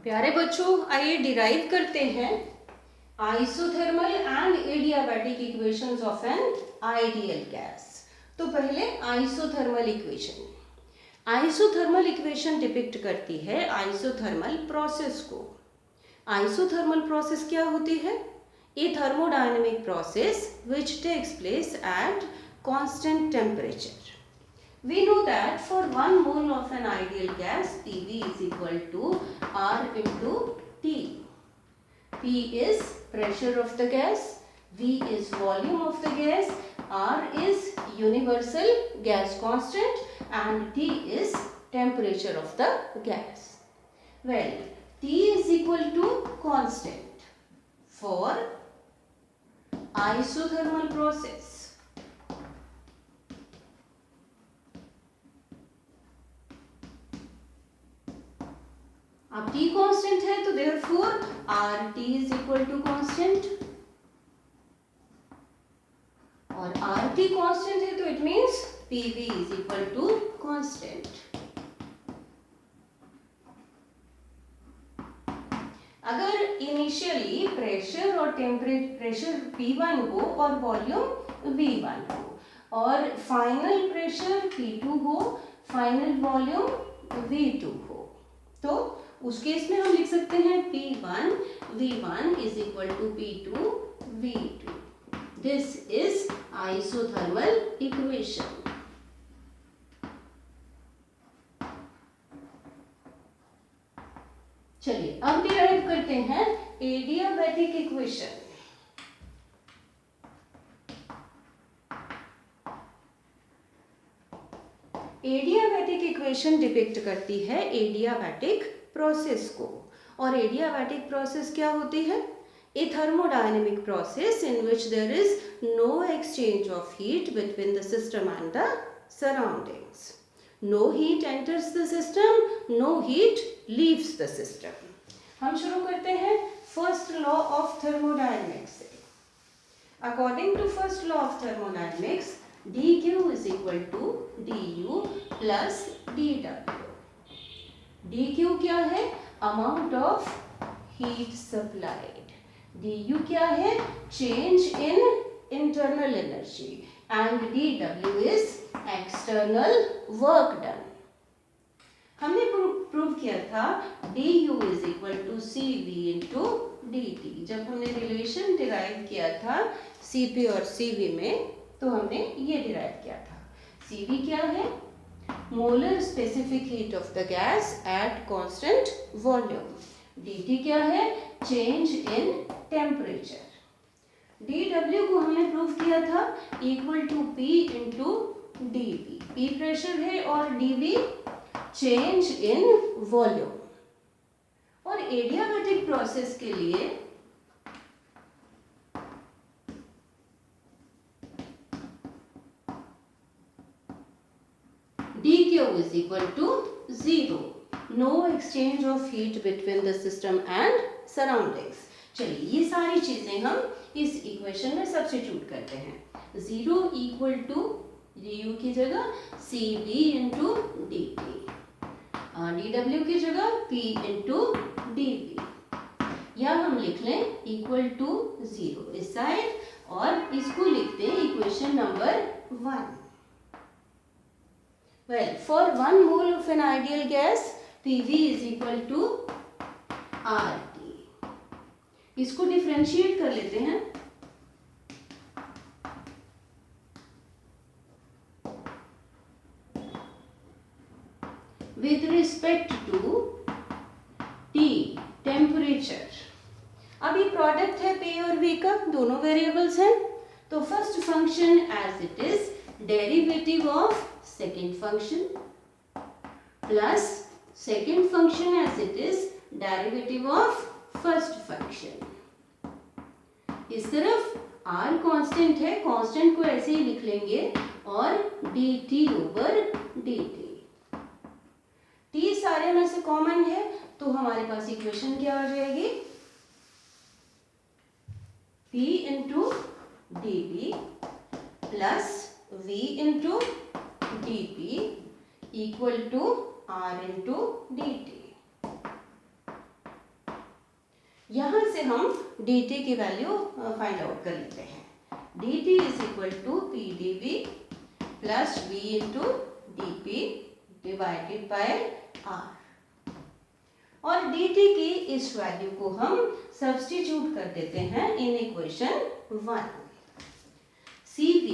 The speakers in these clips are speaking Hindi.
प्यारे बच्चों, आइए डिराइव करते हैं isothermal and adiabatic equations of an ideal gas. तो पहले आइसोथर्मल इक्वेशन डिपिक्ट करती है आइसोथर्मल प्रोसेस को। आइसोथर्मल प्रोसेस क्या होती है? A thermodynamic process which takes place at constant temperature. We know that for 1 mole of an ideal gas, PV is equal to R into T. P is pressure of the gas, V is volume of the gas, R is universal gas constant and T is temperature of the gas. Well, T is equal to constant for isothermal process. अब T कांस्टेंट है तो therefore RT is equal to constant और RT कांस्टेंट है तो it means PV is equal to constant। अगर इनिशियली प्रेशर और प्रेशर P1 हो और वॉल्यूम V1 हो और फाइनल प्रेशर P2 हो, फाइनल वॉल्यूम V2 हो, तो उस केस में हम लिख सकते हैं P1 V1 is equal to P2 V2। This is isothermal equation। चलिए अब डिराइव करते हैं adiabatic equation. Adiabatic equation depict करती है एडियाबैटिक प्रोसेस को। और एडियाबैटिक प्रोसेस क्या होती है? A thermodynamic process in which there is no exchange of heat between the system and the surroundings. No heat enters the system, no heat leaves the system. हम शुरू करते हैं फर्स्ट लॉ ऑफ थर्मोडायनेमिक्स से। According to first law of thermodynamics, dq is equal to du plus dw। dq क्या है? Amount of heat supplied. du क्या है? Change in internal energy and dw is external work done. हमने प्रूव किया था du is equal to cv into dt। जब हमने रिलेशन डिराइव किया था cp और cv में तो हमने ये डिराइव किया था। Cv क्या है? Molar specific heat of the gas at constant volume. dt क्या है? Change in temperature. dw को हमने प्रूव किया था equal to p into dv। p pressure है और dv चेंज इन वॉल्यूम। और एडियाबैटिक प्रोसेस के लिए dq is equal to 0, no exchange of heat between the system and surroundings। चलिए ये सारी चीजें हम इस इक्वेशन में सब्स्टिट्यूट करते हैं। 0 इक्वल टू du की जगह cv इंटू dt, dw की जगह p इंटू dv, या हम लिख लें इक्वल टू 0 इस साइड और इसको लिखते हैं equation number 1। Well, for 1 mole of an ideal gas, PV is equal to RT। इसको डिफरेंशिएट कर लेते हैं। With respect to T, temperature. अब ये प्रोडक्ट है P और V का, दोनों वेरिएबल्स हैं। तो first function as it is derivative of second function plus second function as it is derivative of first function। इस तरफ r कांस्टेंट है, कांस्टेंट को ऐसे ही लिख लेंगे और dt ओवर dt। t सारे में से कॉमन है तो हमारे पास इक्वेशन क्या आ जाएगी? p into dv plus v into dp equal to r into dt। यहाँ से हम dt की वैल्यू फाइंड आउट कर लेते हैं। dt is equal to P D V plus v into D P divided by r। और dt की इस वैल्यू को हम सब्स्टिट्यूट कर देते हैं इन इक्वेशन 1। cv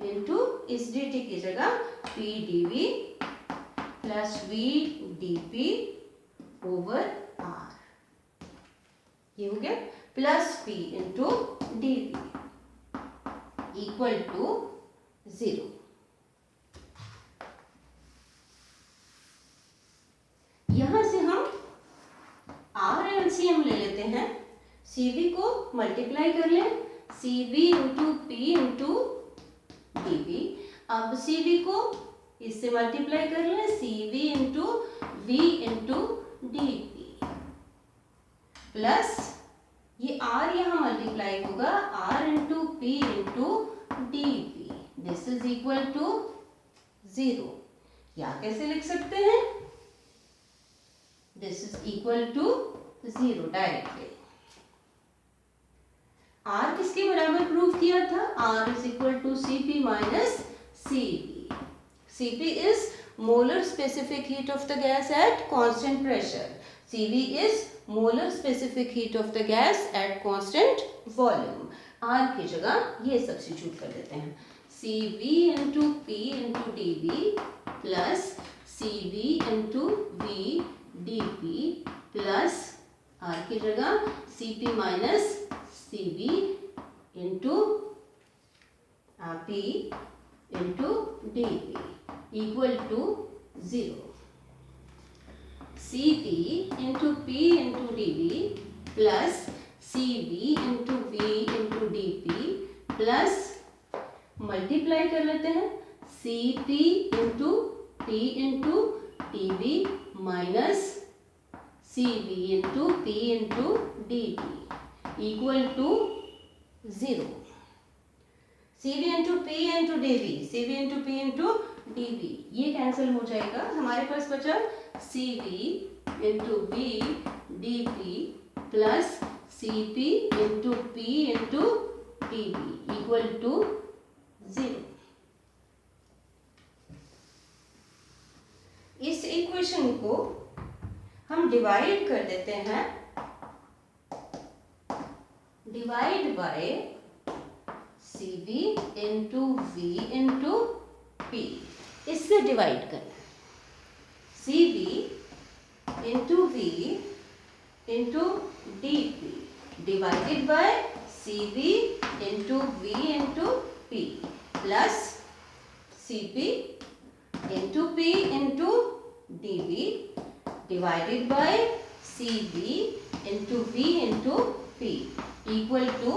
इंटू इस dt की जगह p dv plus v dp over r, ये हो गया, plus p into dv equal to 0। यहां से हम r एलसीएम ले लेते हैं। cv को मल्टीप्लाई कर लें, cv into p into dv। अब cv को इससे मल्टीप्लाई कर लें, cv into v into dv plus ये r यहाँ मल्टीप्लाई होगा r into p into dv। This is equal to 0। या कैसे लिख सकते हैं? This is equal to 0 directly. r किसके बराबर प्रूव किया था? r is equal to cp minus cv। cp is molar specific heat of the gas at constant pressure. cv is molar specific heat of the gas at constant volume. r की जगह ये सब्स्टिट्यूट कर देते हैं, cv into p into dv plus cv into v dp plus r की जगह cp minus cv into p into dv equal to 0। cv into p into dv plus cv into v into dp plus multiply कर लेते हैं cp into p into dv minus cv into p into dp equal to 0। cv into p into dv, cv into p into dv ये कैंसिल हो जाएगा। हमारे पास बचा cv into v dp plus cp into p into dv equal to 0। इस इक्वेशन को हम डिवाइड कर देते हैं, divide by cv into v into p। इससे डिवाइड करना, cv into v into dp divided by cv into v into p plus cp into p into dv divided by cv into v into p equal to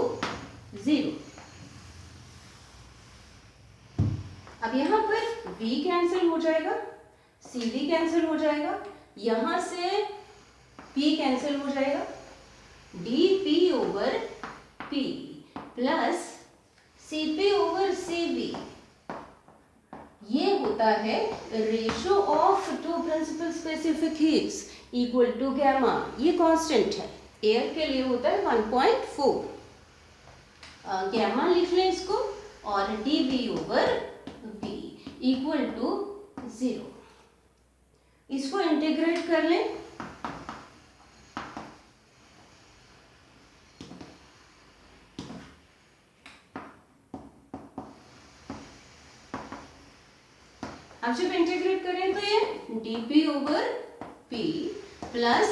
0। अब यहाँ पर v कैंसिल हो जाएगा, cv कैंसिल हो जाएगा, यहाँ से p कैंसिल हो जाएगा, dp over p plus cp over cv। ये होता है ratio of two principal specific heats equal to gamma. ये कांस्टेंट है, एयर के लिए होता है 1.4। गैमा लिख लें इसको, और dv over v equal to 0। इसको इंटीग्रेट कर लें, अब जब इंटीग्रेट करें तो ये dp over p plus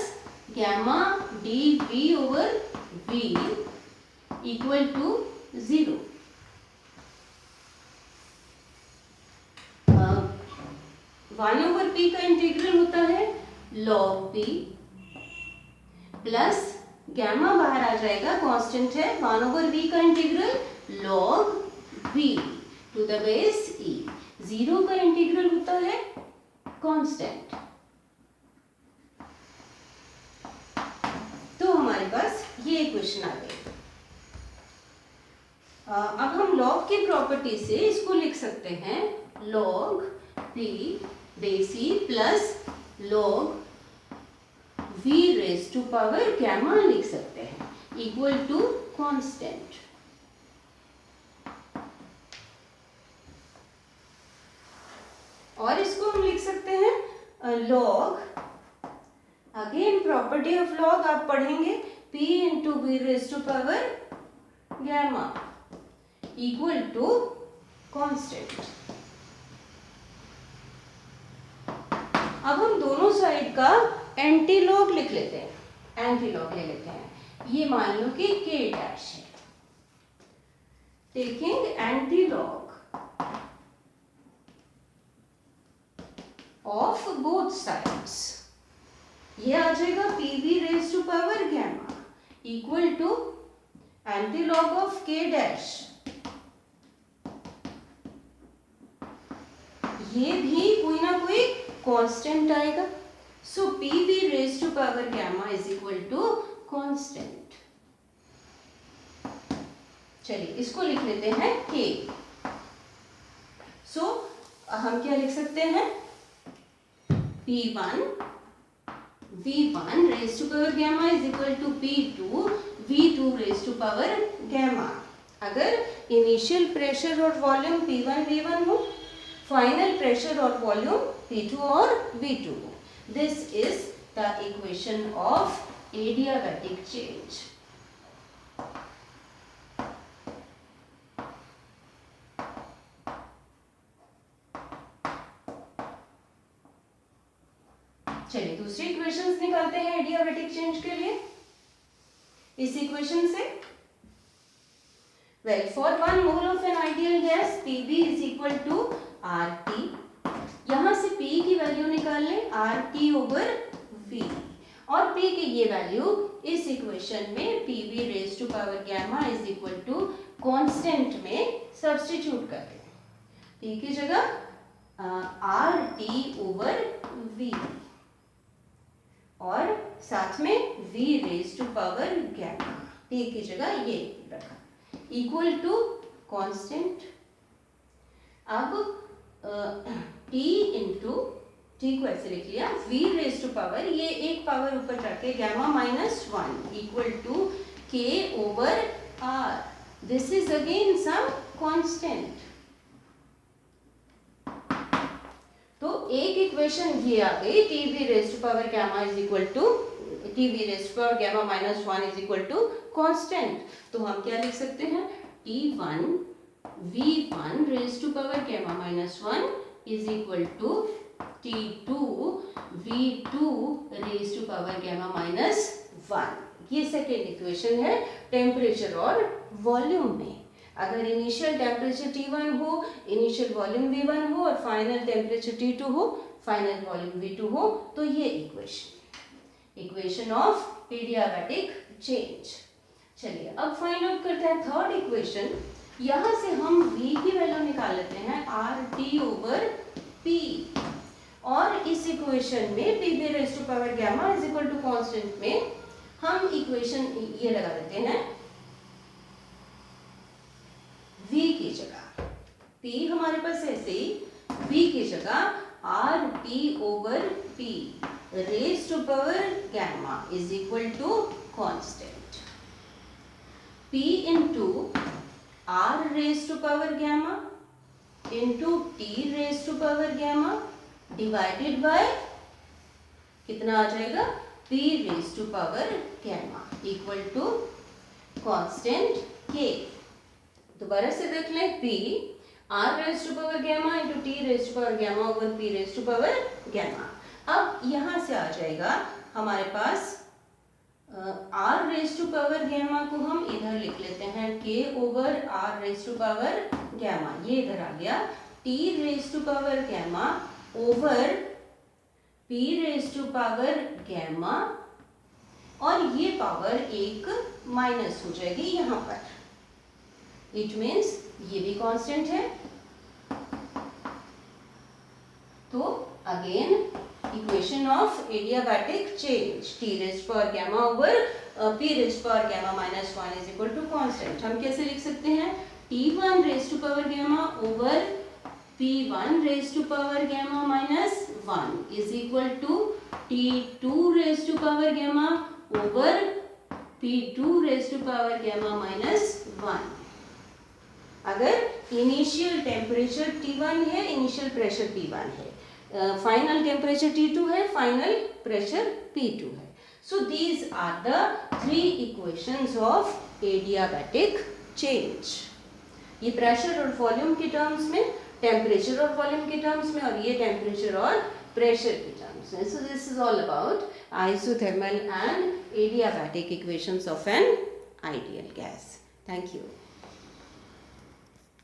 gamma dv over v equal to 0। 1 over p का इंटीग्रल होता है log p प्लस गैमा बाहर आ जाएगा, कांस्टेंट है, 1 ओवर v का integral log v to the base e। 0 का इंटीग्रल होता है कांस्टेंट। तो हमारे पास ये इक्वेशन आ गई। अब हम log की प्रॉपर्टी से इसको लिख सकते हैं, log p base e plus log v raise to power gamma लिख सकते हैं इक्वल टू कांस्टेंट। और इसको हम लिख सकते हैं log, again property of log आप पढ़ेंगे, p into V raise to power gamma equal to constant. अब हम दोनों साइड का एंटी लॉग लिख लेते हैं, एंटी लॉग ले लेते हैं। ये मान लो कि k डैश है, taking anti log of both sides, ये आ जाएगा pv raise to power gamma equal to anti log of k dash, ये भी कोई ना कोई कांस्टेंट आएगा। So pv raise to power gamma is equal to constant. चलिए इसको लिख लेते हैं k। सो हम क्या लिख सकते हैं, P1 V1 raise to power gamma is equal to P2 V2 raise to power gamma. अगर इनिशियल प्रेशर और वॉल्यूम P1 V1 हो, फाइनल प्रेशर और वॉल्यूम P2 और V2 हो, this is the equation of adiabatic change. चलिए दूसरी इक्वेशंस निकालते हैं एडियाबैटिक चेंज के लिए। इस इक्वेशन से well for 1 mole of an ideal gas Pv is equal to RT, यहां से P की वैल्यू निकाल लें RT ओवर V, और P की ये वैल्यू इस इक्वेशन में Pv raise to power gamma is equal to constant में सब्स्टिट्यूट कर दें। P की जगह RT ओवर V और साथ में v raise to power gamma, t की जगह ये रखा इक्वल टू कांस्टेंट। अब t इंटू t को ऐसे लिख लिया, v रेज टू पावर ये एक पावर ऊपर जाके gamma minus 1 equal to k over r, this is again some constant. तो एक इक्वेशन ये आ गई, Tv raise to power gamma is equal to Tv raise to power gamma minus 1 is equal to constant. तो हम क्या लिख सकते हैं, T1 V1 raise to power gamma minus 1 is equal to T2 V2 raise to power gamma minus 1। ये सेकेंड इक्वेशन है टेम्परेचर और वॉल्यूम में। अगर इनिशियल टेम्परेचर T1 हो, इनिशियल वॉल्यूम V1 हो और फाइनल टेम्परेचर T2 हो, फाइनल वॉल्यूम V2 हो, तो ये इक्वेशन ऑफ एडियाबैटिक चेंज। चलिए अब फाइंड आउट करते हैं थर्ड इक्वेशन। यहाँ से हम V की वैल्यू निकाल लेते हैं RT ओवर P, और इस इक्वेशन में Pv raise to power gamma is equal to constant में हम इक्वेशन ये लगा देते हैं, V की जगह P हमारे पास ऐसे ही, V की जगह RT over P raise to power gamma is equal to constant. P into R raise to power gamma into T raise to power gamma divided by कितना आ जाएगा, P raise to power gamma equal to constant K। दोबारा से देख लें, P R raise to power gamma into T raise to power gamma over P raise to power gamma. अब यहाँ से आ जाएगा हमारे पास R raise to power gamma को हम इधर लिख लेते हैं K over R raise to power gamma, ये इधर आ गया T raise to power gamma over P raise to power gamma, और ये पावर एक माइनस हो जाएगी यहाँ पर, इट मीन्स ये भी कांस्टेंट है। तो again equation of adiabatic change, T raise power gamma over P raise power gamma minus 1 is equal to constant. हम कैसे लिख सकते हैं, T1 raise to power gamma over P1 raise to power gamma minus 1 is equal to T2 raised to power gamma over P2 raised to power gamma minus 1. अगर इनिशियल टेम्परेचर T1 है, इनिशियल प्रेशर P1 है, फाइनल टेम्परेचर T2 है, फाइनल प्रेशर P2 है. So these are the three equations of adiabatic change. ये प्रेशर और वॉल्यूम के टर्म्स में, टेम्परेचर और वॉल्यूम के टर्म्स में, और ये टेम्परेचर और प्रेशर के टर्म्स में. So this is all about isothermal and adiabatic equations of an ideal gas. Thank you.